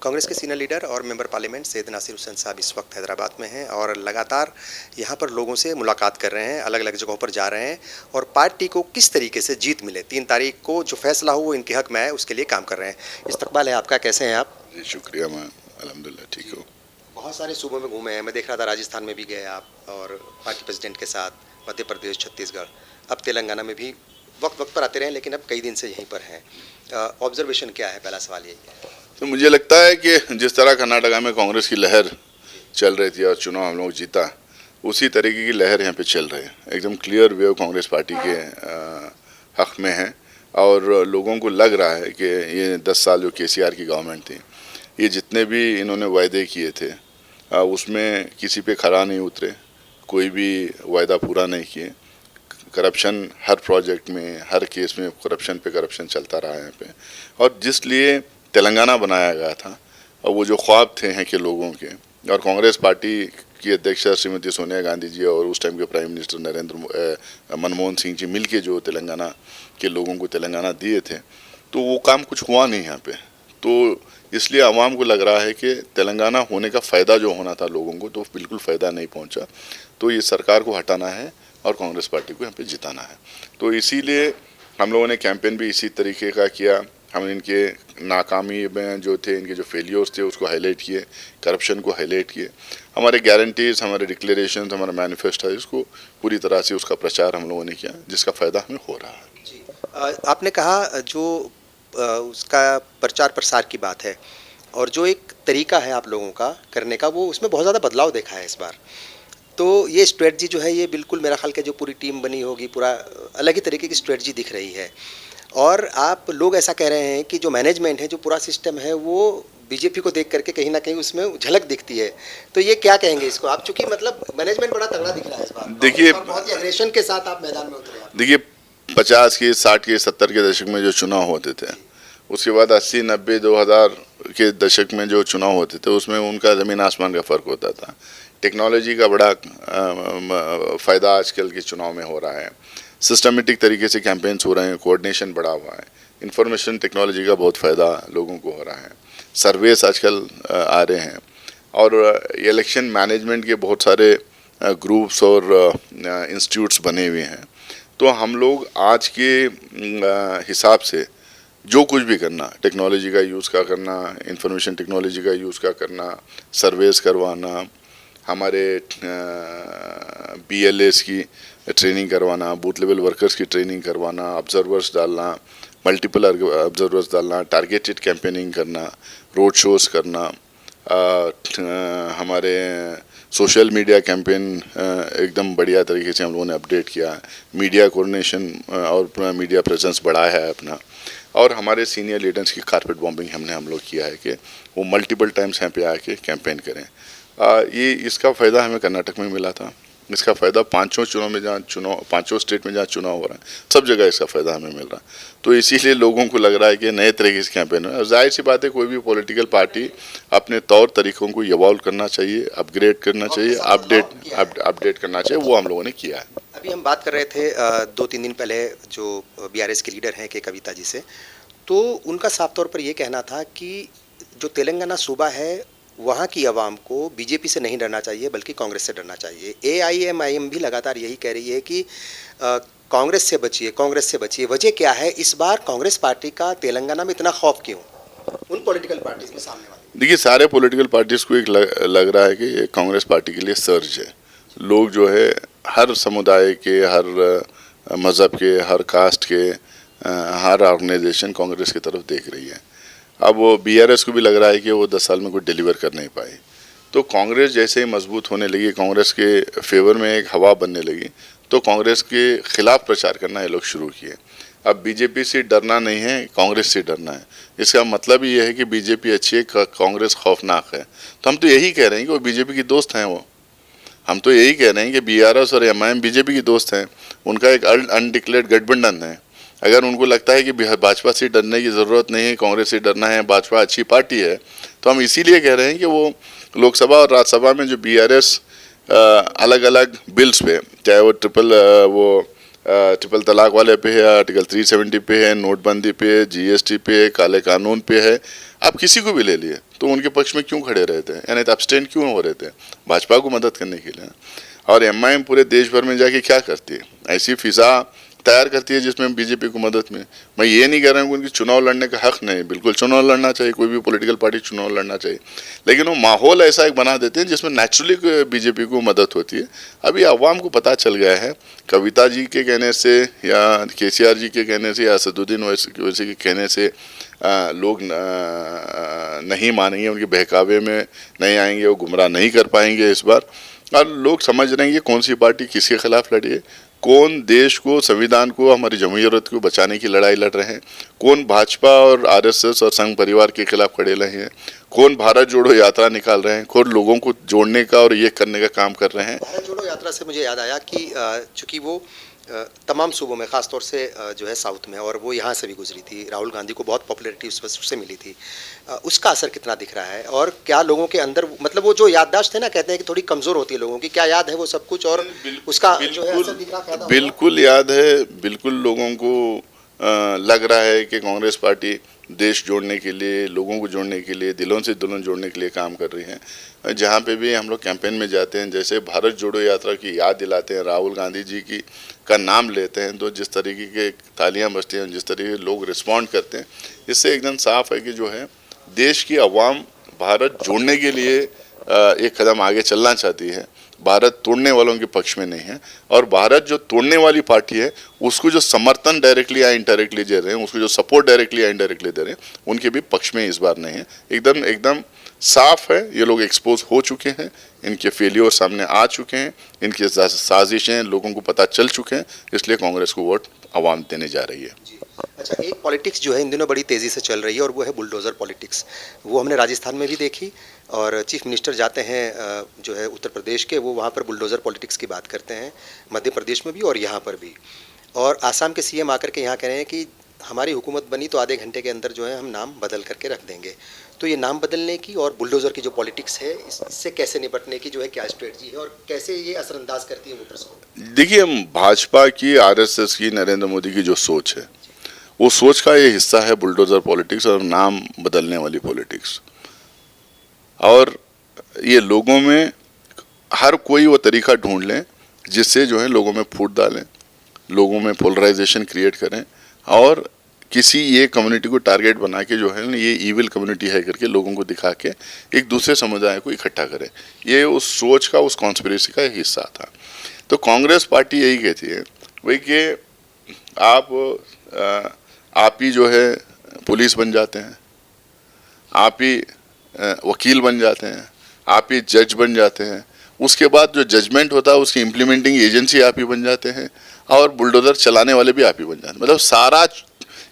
कांग्रेस के senior leader और member parliament Syed Nasir Hussain साहब इस वक्त हैदराबाद में हैं और लगातार यहाँ पर लोगों से मुलाकात कर रहे हैं, अलग अलग जगहों पर जा रहे हैं और पार्टी को किस तरीके से जीत मिले 3 तारीख को जो फैसला हो वो इनके हक में है, उसके लिए काम कर रहे हैं। इस्तकबाल है आपका, कैसे हैं आप? जी शुक्रिया, मैं अल्हम्दुलिल्लाह ठीक हूँ। बहुत सारे सूबों में घूमे हैं, मैं देख रहा था राजस्थान में भी गए आप और पार्टी प्रेसिडेंट के साथ, मध्य प्रदेश, छत्तीसगढ़, अब तेलंगाना में भी वक्त वक्त पर आते रहे, लेकिन अब कई दिन से यहीं पर हैं। ऑब्जर्वेशन क्या है? पहला सवाल यही है। तो मुझे लगता है कि जिस तरह कर्नाटका में कांग्रेस की लहर चल रही थी और चुनाव हम लोग जीता, उसी तरीके की लहर यहाँ पे चल रही है। एकदम क्लियर वेव कांग्रेस पार्टी के हक में है और लोगों को लग रहा है कि ये 10 साल जो केसीआर की गवर्नमेंट थी, ये जितने भी इन्होंने वायदे किए थे उसमें किसी पे खरा नहीं उतरे, कोई भी वायदा पूरा नहीं किए। करप्शन हर प्रोजेक्ट में, हर केस में करप्शन पे करप्शन चलता रहा है यहाँ पे। और जिसलिए तेलंगाना बनाया गया था और वो जो ख्वाब थे यहाँ के लोगों के, और कांग्रेस पार्टी की अध्यक्ष श्रीमती सोनिया गांधी जी और उस टाइम के प्राइम मिनिस्टर मनमोहन सिंह जी मिलके जो तेलंगाना के लोगों को तेलंगाना दिए थे, तो वो काम कुछ हुआ नहीं यहाँ पे। तो इसलिए आवाम को लग रहा है कि तेलंगाना होने का फ़ायदा जो होना था लोगों को, तो बिल्कुल फ़ायदा नहीं पहुँचा। तो ये सरकार को हटाना है और कांग्रेस पार्टी को यहाँ पे जिताना है। तो इसीलिए हम लोगों ने कैंपेन भी इसी तरीके का किया। हम इनके नाकामी में जो थे, इनके जो फेलियर्स थे उसको हाईलाइट किए, करप्शन को हाईलाइट किए। हमारे गारंटीज, हमारे डिक्लेरेशन, हमारा मैनिफेस्टो है, इसको पूरी तरह से उसका प्रचार हम लोगों ने किया, जिसका फ़ायदा हमें हो रहा है। जी, आपने कहा जो उसका प्रचार प्रसार की बात है और जो एक तरीका है आप लोगों का करने का, वो उसमें बहुत ज़्यादा बदलाव देखा है इस बार। तो ये स्ट्रेटजी जो है, ये बिल्कुल मेरा ख्याल कि जो पूरी टीम बनी होगी, पूरा अलग ही तरीके की स्ट्रेटजी दिख रही है। और आप लोग ऐसा कह रहे हैं कि जो मैनेजमेंट है, जो पूरा सिस्टम है, वो बीजेपी को देख करके कहीं ना कहीं उसमें झलक दिखती है। तो ये क्या कहेंगे इसको आप? चूंकि मतलब मैनेजमेंट बड़ा तगड़ा दिख रहा है इस बार, देखिए बहुत ही एग्रेशन के साथ आप मैदान में उतरे। देखिए 50 के, 60 के, 70 के दशक में जो चुनाव होते थे, उसके बाद 80, 90, 2000 के दशक में जो चुनाव होते थे, उसमें उनका ज़मीन आसमान का फ़र्क होता था। टेक्नोलॉजी का बड़ा फ़ायदा आजकल के चुनाव में हो रहा है। सिस्टमेटिक तरीके से कैंपेन्स हो रहे हैं, कोऑर्डिनेशन बढ़ा हुआ है। इंफॉर्मेशन टेक्नोलॉजी का बहुत फ़ायदा लोगों को हो रहा है। सर्वेस आजकल आ रहे हैं और इलेक्शन मैनेजमेंट के बहुत सारे ग्रुप्स और इंस्टीट्यूट्स बने हुए हैं। तो हम लोग आज के हिसाब से जो कुछ भी करना, टेक्नोलॉजी का यूज़ का करना, इंफॉर्मेशन टेक्नोलॉजी का यूज़ का करना, सर्वेस करवाना, हमारे BLAs की ट्रेनिंग करवाना, बूथ लेवल वर्कर्स की ट्रेनिंग करवाना, ऑब्जर्वर्स डालना, मल्टीपल ऑब्जर्वर्स डालना, टारगेटेड कैंपेनिंग करना, रोड शोज़ करना, हमारे सोशल मीडिया कैंपेन एकदम बढ़िया तरीके से हम लोगों ने अपडेट किया है। मीडिया कोऑर्डिनेशन और मीडिया प्रेजेंस बढ़ाया है अपना। और हमारे सीनियर लीडर्स की कारपेट बॉम्बिंग हम लोग किया है कि वो मल्टीपल टाइम्स यहाँ पे आके कैंपेन करें। ये इसका फ़ायदा हमें कर्नाटक में मिला था। इसका फ़ायदा पांचों स्टेट में जहाँ चुनाव हो रहा है, सब जगह इसका फ़ायदा हमें मिल रहा है। तो इसीलिए लोगों को लग रहा है कि नए तरीके से कैंपेन है। जाहिर सी बात है, कोई भी पॉलिटिकल पार्टी अपने तौर तरीक़ों को इवॉल्व करना चाहिए, अपग्रेड करना चाहिए, अपडेट करना चाहिए। वो हम लोगों ने किया है। अभी हम बात कर रहे थे 2-3 दिन पहले जो BRS के लीडर हैं के कविता जी से, तो उनका साफ तौर पर ये कहना था कि जो तेलंगाना सूबा है, वहाँ की आवाम को बीजेपी से नहीं डरना चाहिए बल्कि कांग्रेस से डरना चाहिए। AIMIM भी लगातार यही कह रही है कि कांग्रेस से बचिए, कांग्रेस से बचिए। वजह क्या है इस बार कांग्रेस पार्टी का तेलंगाना में इतना खौफ क्यों उन पॉलिटिकल पार्टीज में सामने वाले? देखिए, सारे पॉलिटिकल पार्टीज को एक लग रहा है कि ये कांग्रेस पार्टी के लिए सर्ज है। लोग जो है हर समुदाय के, हर मज़हब के, हर कास्ट के, हर ऑर्गेनाइजेशन कांग्रेस की तरफ देख रही है। अब वो BRS को भी लग रहा है कि वो 10 साल में कुछ डिलीवर कर नहीं पाए। तो कांग्रेस जैसे ही मजबूत होने लगी, कांग्रेस के फेवर में एक हवा बनने लगी, तो कांग्रेस के खिलाफ प्रचार करना ये लोग शुरू किए। अब बीजेपी से डरना नहीं है, कांग्रेस से डरना है। इसका मतलब ये है कि बीजेपी अच्छी है, कांग्रेस खौफनाक है। तो हम तो यही कह रहे हैं कि वो बीजेपी की दोस्त हैं। हम तो यही कह रहे हैं कि BRS और MIM बीजेपी की दोस्त हैं। उनका एक अनडिक्लेयर्ड गठबंधन है। अगर उनको लगता है कि भाजपा से डरने की ज़रूरत नहीं है, कांग्रेस से डरना है, भाजपा अच्छी पार्टी है, तो हम इसीलिए कह रहे हैं कि वो लोकसभा और राज्यसभा में जो BRS अलग अलग बिल्स पे, चाहे वो ट्रिपल तलाक वाले पे है, आर्टिकल 370 पे है, नोटबंदी पे है, जीएसटी पे है, काले कानून पे है। आप किसी को भी ले लिए तो उनके पक्ष में क्यों खड़े रहते हैं, यानी एब्सटेन क्यों हो रहे थे? भाजपा को मदद करने के लिए। और एमआईएम पूरे देश भर में जाके क्या करती है, ऐसी फिजा तैयार करती है जिसमें बीजेपी को मदद में। मैं ये नहीं कह रहा हूँ कि उनकी चुनाव लड़ने का हक नहीं, बिल्कुल चुनाव लड़ना चाहिए, कोई भी पॉलिटिकल पार्टी चुनाव लड़ना चाहिए, लेकिन वो माहौल ऐसा एक बना देते हैं जिसमें नेचुरली बीजेपी को मदद होती है। अभी अवाम को पता चल गया है, कविता जी के कहने से या केसीआर जी के कहने से या असदुद्दीन ओवैसी के कहने से लोग नहीं मानेंगे, उनके बहकावे में नहीं आएंगे, वो गुमराह नहीं कर पाएंगे इस बार। और लोग समझ रहे हैं कि कौन सी पार्टी किसके खिलाफ लड़ी है, कौन देश को, संविधान को, हमारी जमहूरियत को बचाने की लड़ाई लड़ रहे हैं, कौन भाजपा और आरएसएस और संघ परिवार के खिलाफ खड़े रहे हैं, कौन भारत जोड़ो यात्रा निकाल रहे हैं, कौन लोगों को जोड़ने का और ये करने का काम कर रहे हैं। भारत जोड़ो यात्रा से मुझे याद आया कि चूंकि वो तमाम सूबों में, ख़ासतौर से जो है साउथ में, और वो यहाँ से भी गुजरी थी, राहुल गांधी को बहुत पॉपुलैरिटी उससे मिली थी, उसका असर कितना दिख रहा है? और क्या लोगों के अंदर, मतलब वो जो याददाश्त है ना, कहते हैं कि थोड़ी कमज़ोर होती है लोगों की, क्या याद है वो सब कुछ? और उसका जो है असर दिख रहा है? बिल्कुल याद है, बिल्कुल लोगों को लग रहा है कि कांग्रेस पार्टी देश जोड़ने के लिए, लोगों को जोड़ने के लिए, दिलों से दिलों जोड़ने के लिए काम कर रही हैं। जहाँ पे भी हम लोग कैंपेन में जाते हैं, जैसे भारत जोड़ो यात्रा की याद दिलाते हैं, राहुल गांधी जी की का नाम लेते हैं, तो जिस तरीके के तालियां बजती हैं, जिस तरीके के लोग रिस्पॉन्ड करते हैं, इससे एकदम साफ है कि जो है देश की अवाम भारत जोड़ने के लिए एक कदम आगे चलना चाहती है, भारत तोड़ने वालों के पक्ष में नहीं है। और भारत जो तोड़ने वाली पार्टी है उसको जो समर्थन डायरेक्टली या इनडायरेक्टली दे रहे हैं, उसको जो सपोर्ट डायरेक्टली या इनडायरेक्टली दे रहे हैं, उनके भी पक्ष में इस बार नहीं है। एकदम एकदम साफ है, ये लोग एक्सपोज हो चुके हैं, इनके फेलियर सामने आ चुके हैं, इनकी साजिशें लोगों को पता चल चुके हैं, इसलिए कांग्रेस को वोट आवाम देने जा रही है। अच्छा, एक पॉलिटिक्स जो है इन दिनों बड़ी तेज़ी से चल रही है और वो है बुलडोज़र पॉलिटिक्स। वो हमने राजस्थान में भी देखी, और चीफ मिनिस्टर जाते हैं जो है उत्तर प्रदेश के, वो वहाँ पर बुलडोज़र पॉलिटिक्स की बात करते हैं, मध्य प्रदेश में भी और यहाँ पर भी। और आसाम के सीएम आकर के यहाँ कह रहे हैं कि हमारी हुकूमत बनी तो आधे घंटे के अंदर जो है हम नाम बदल करके रख देंगे। तो ये नाम बदलने की और बुलडोज़र की जो पॉलिटिक्स है, इससे कैसे निपटने की जो है क्या स्ट्रेटजी है, और कैसे ये असरअंदाज करती है वोटर्स को? देखिए, भाजपा की, आरएसएस की, नरेंद्र मोदी की जो सोच है, वो सोच का ये हिस्सा है बुलडोज़र पॉलिटिक्स और नाम बदलने वाली पॉलिटिक्स। और ये लोगों में हर कोई वो तरीका ढूंढ लें जिससे जो है लोगों में फूट डालें, लोगों में पोलराइजेशन क्रिएट करें, और किसी ये कम्युनिटी को टारगेट बना के जो है ना, ये ईविल कम्युनिटी है करके लोगों को दिखा के एक दूसरे समुदाय को इकट्ठा करें। ये उस सोच का, उस कॉन्स्पिरेसी का एक हिस्सा था। तो कांग्रेस पार्टी यही कहती है भाई कि आप ही जो है पुलिस बन जाते हैं, आप ही वकील बन जाते हैं, आप ही जज बन जाते हैं, उसके बाद जो जजमेंट होता है उसकी इम्प्लीमेंटिंग एजेंसी आप ही बन जाते हैं, और बुलडोज़र चलाने वाले भी आप ही बन जाते हैं। मतलब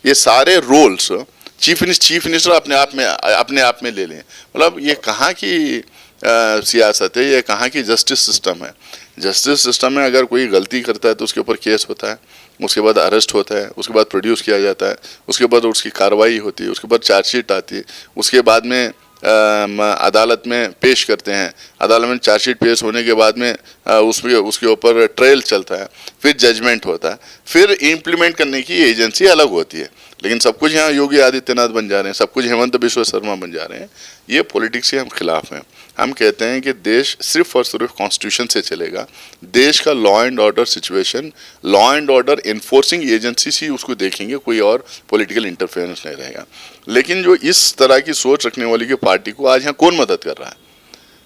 ये सारे रोल्स चीफ मिनिस्टर अपने आप में ले लें। मतलब ये कहाँ की सियासत है, ये कहाँ की जस्टिस सिस्टम है? जस्टिस सिस्टम में अगर कोई गलती करता है तो उसके ऊपर केस होता है, उसके बाद अरेस्ट होता है, उसके बाद प्रोड्यूस किया जाता है, उसके बाद उसकी कार्रवाई होती है, उसके बाद चार्जशीट आती है, उसके बाद में अदालत में पेश करते हैं, अदालत में चार्जशीट पेश होने के बाद में उसके ऊपर ट्रायल चलता है, फिर जजमेंट होता है, फिर इम्प्लीमेंट करने की एजेंसी अलग होती है। लेकिन सब कुछ यहाँ योगी आदित्यनाथ बन जा रहे हैं, सब कुछ हेमंत बिश्व शर्मा बन जा रहे हैं। ये पॉलिटिक्स से हम खिलाफ हैं। हम कहते हैं कि देश सिर्फ और सिर्फ कॉन्स्टिट्यूशन से चलेगा। देश का law and order situation, law and order enforcing agency से उसको देखेंगे, कोई और पॉलिटिकल इंटरफेरेंस नहीं रहेगा। लेकिन जो इस तरह की सोच रखने वाली की पार्टी को आज यहाँ कौन मदद कर रहा है?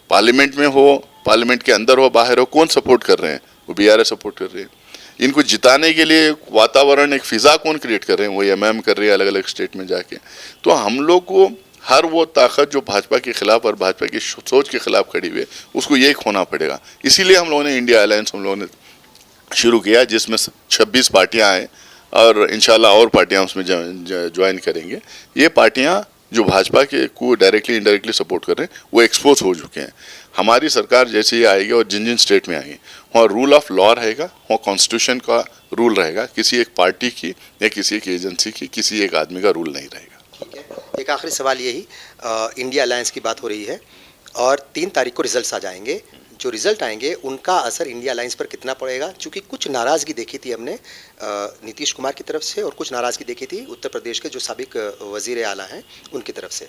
पार्लियामेंट में हो, पार्लियामेंट के अंदर हो, बाहर हो, कौन सपोर्ट कर रहे हैं? वो बीआरएस सपोर्ट कर रही है। इनको जिताने के लिए वातावरण, एक फिजा कौन क्रिएट कर रहे हैं? वो एमएम कर रही है अलग अलग स्टेट में जाके। तो हम लोग को हर वो ताकत जो भाजपा के खिलाफ और भाजपा की सोच के खिलाफ खड़ी हुई है, उसको यही खोना पड़ेगा। इसीलिए हम लोगों ने इंडिया अलायंस हम लोगों ने शुरू किया, जिसमें 26 पार्टियां आए और इंशाल्लाह और पार्टियां उसमें ज्वाइन करेंगे। ये पार्टियां जो भाजपा के को डायरेक्टली इनडायरेक्टली सपोर्ट कर रहे हैं, वो एक्सपोज हो चुके हैं। हमारी सरकार जैसे ही आएगी और जिन जिन स्टेट में आएगी, वहाँ रूल ऑफ लॉ रहेगा, वहाँ कॉन्स्टिट्यूशन का रूल रहेगा, किसी एक पार्टी की या किसी एक एजेंसी की, किसी एक आदमी का रूल नहीं रहेगा। ठीक है, एक आखिरी सवाल यही, इंडिया अलायंस की बात हो रही है, और 3 तारीख को रिजल्ट्स आ जाएंगे। जो रिजल्ट आएंगे उनका असर इंडिया अलायंस पर कितना पड़ेगा, क्योंकि कुछ नाराज़गी देखी थी हमने नीतीश कुमार की तरफ से और कुछ नाराज़गी देखी थी उत्तर प्रदेश के जो साबिक वज़ीर आला हैं उनकी तरफ से।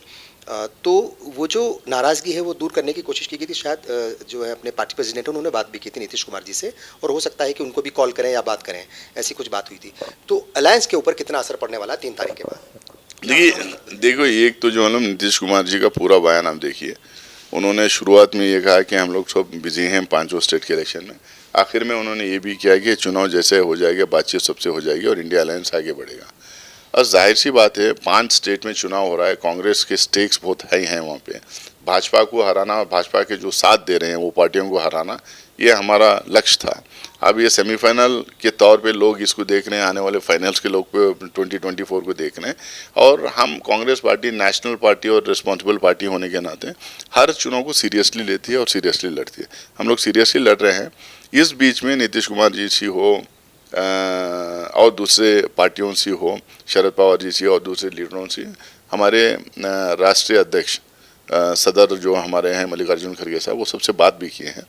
तो वो जो नाराज़गी है वो दूर करने की कोशिश की गई थी। शायद जो है अपने पार्टी प्रेसिडेंट उन्होंने बात भी की थी नीतीश कुमार जी से, और हो सकता है कि उनको भी कॉल करें या बात करें, ऐसी कुछ बात हुई थी। तो अलायंस के ऊपर कितना असर पड़ने वाला है 3 तारीख के बाद? देखो एक तो जो मतलब नीतीश कुमार जी का पूरा बयान आप देखिए, उन्होंने शुरुआत में ये कहा कि हम लोग सब बिजी हैं 5 स्टेट के इलेक्शन में। आखिर में उन्होंने ये भी किया कि चुनाव जैसे हो जाएगा बातचीत सबसे हो जाएगी और इंडिया अलायंस आगे बढ़ेगा। और जाहिर सी बात है 5 स्टेट में चुनाव हो रहा है, कांग्रेस के स्टेक्स बहुत हाई हैं वहाँ पे। भाजपा को हराना और भाजपा के जो साथ दे रहे हैं वो पार्टियों को हराना, ये हमारा लक्ष्य था। अब ये सेमीफाइनल के तौर पे लोग इसको देख रहे हैं, आने वाले फाइनल्स के लोग पे 2024 को देख रहे हैं। और हम कांग्रेस पार्टी नेशनल पार्टी और रिस्पॉन्सिबल पार्टी होने के नाते हर चुनाव को सीरियसली लेती है और सीरियसली लड़ती है। हम लोग सीरियसली लड़ रहे हैं। इस बीच में नीतीश कुमार जी सी हो और दूसरे पार्टियों से हो, शरद पवार जी से और दूसरे लीडरों से, हमारे राष्ट्रीय अध्यक्ष सदर जो हमारे हैं मल्लिकार्जुन खड़गे साहब, वो सबसे बात भी किए हैं।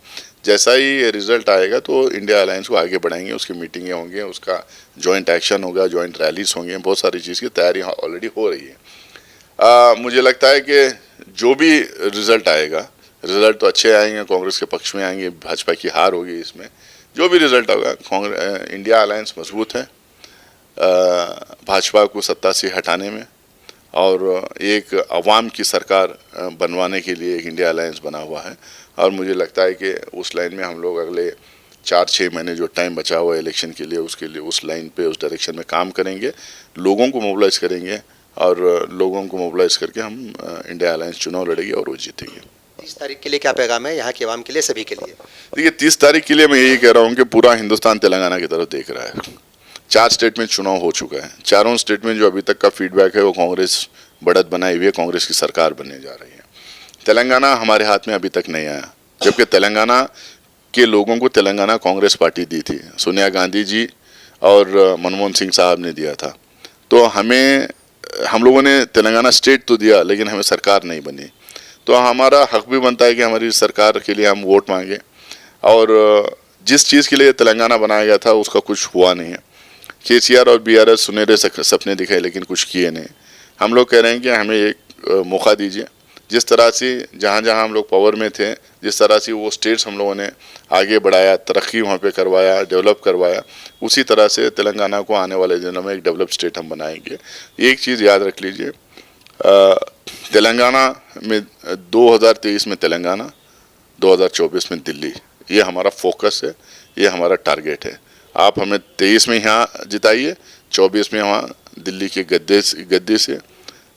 जैसा ही रिजल्ट आएगा तो इंडिया अलायंस को आगे बढ़ाएंगे, उसकी मीटिंगें होंगी, उसका जॉइंट एक्शन होगा, जॉइंट रैलीज होंगे, बहुत सारी चीज़ की तैयारी ऑलरेडी हो रही है। मुझे लगता है कि जो भी रिजल्ट आएगा, रिजल्ट तो अच्छे आएंगे, कांग्रेस के पक्ष में आएंगे, भाजपा की हार होगी इसमें। जो भी रिजल्ट होगा, इंडिया अलायंस मजबूत है भाजपा को सत्ता से हटाने में, और एक अवाम की सरकार बनवाने के लिए एक इंडिया अलायंस बना हुआ है। और मुझे लगता है कि उस लाइन में हम लोग अगले 4-6 महीने जो टाइम बचा हुआ है इलेक्शन के लिए, उसके लिए उस लाइन पे उस डायरेक्शन में काम करेंगे, लोगों को मोबिलाइज करेंगे और लोगों को मोबिलाइज करके हम इंडिया अलायंस चुनाव लड़ेंगे और वो जीतेंगे। 30 तारीख के लिए क्या पैगाम है यहाँ की आवाम के लिए, सभी के लिए? देखिए 30 तारीख के लिए मैं यही कह रहा हूँ कि पूरा हिंदुस्तान तेलंगाना की तरफ देख रहा है। 4 स्टेट में चुनाव हो चुका है, चारों स्टेट में जो अभी तक का फीडबैक है वो कांग्रेस बढ़त बनाई हुई है, कांग्रेस की सरकार बनने जा रही है। तेलंगाना हमारे हाथ में अभी तक नहीं आया, जबकि तेलंगाना के लोगों को तेलंगाना कांग्रेस पार्टी दी थी, सोनिया गांधी जी और मनमोहन सिंह साहब ने दिया था। तो हम लोगों ने तेलंगाना स्टेट तो दिया, लेकिन हमें सरकार नहीं बनी। तो हमारा हक भी बनता है कि हमारी सरकार के लिए हम वोट मांगे। और जिस चीज़ के लिए तेलंगाना बनाया गया था उसका कुछ हुआ नहीं है। केसीआर और बीआरएस सुनहरे सपने दिखाए लेकिन कुछ किए नहीं। हम लोग कह रहे हैं कि हमें एक मौका दीजिए। जिस तरह से जहाँ जहाँ हम लोग पावर में थे, जिस तरह से वो स्टेट्स हम लोगों ने आगे बढ़ाया, तरक्की वहाँ पे करवाया, डेवलप करवाया, उसी तरह से तेलंगाना को आने वाले दिनों में एक डेवलप स्टेट हम बनाएंगे। एक चीज़ याद रख लीजिए, तेलंगाना में 2023 में तेलंगाना, 2024 में दिल्ली, ये हमारा फोकस है, ये हमारा टारगेट है। आप हमें 23 में यहाँ जिताइए, 24 में वहाँ दिल्ली के गद्दे से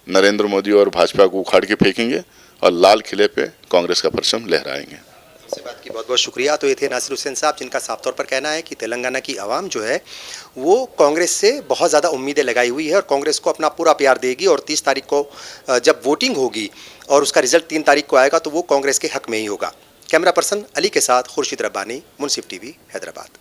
नरेंद्र मोदी और भाजपा को उखाड़ के फेंकेंगे और लाल किले पे कांग्रेस का परचम लहराएंगे। इस बात की बहुत बहुत शुक्रिया। तो ये थे नासिर हुसैन साहब, जिनका साफ तौर पर कहना है कि तेलंगाना की आवाम जो है वो कांग्रेस से बहुत ज़्यादा उम्मीदें लगाई हुई है और कांग्रेस को अपना पूरा प्यार देगी। और 30 तारीख को जब वोटिंग होगी और उसका रिजल्ट 3 तारीख को आएगा तो वो कांग्रेस के हक में ही होगा। कैमरा पर्सन अली के साथ खुर्शीद रब्बानी, मुंसिफ टीवी, हैदराबाद।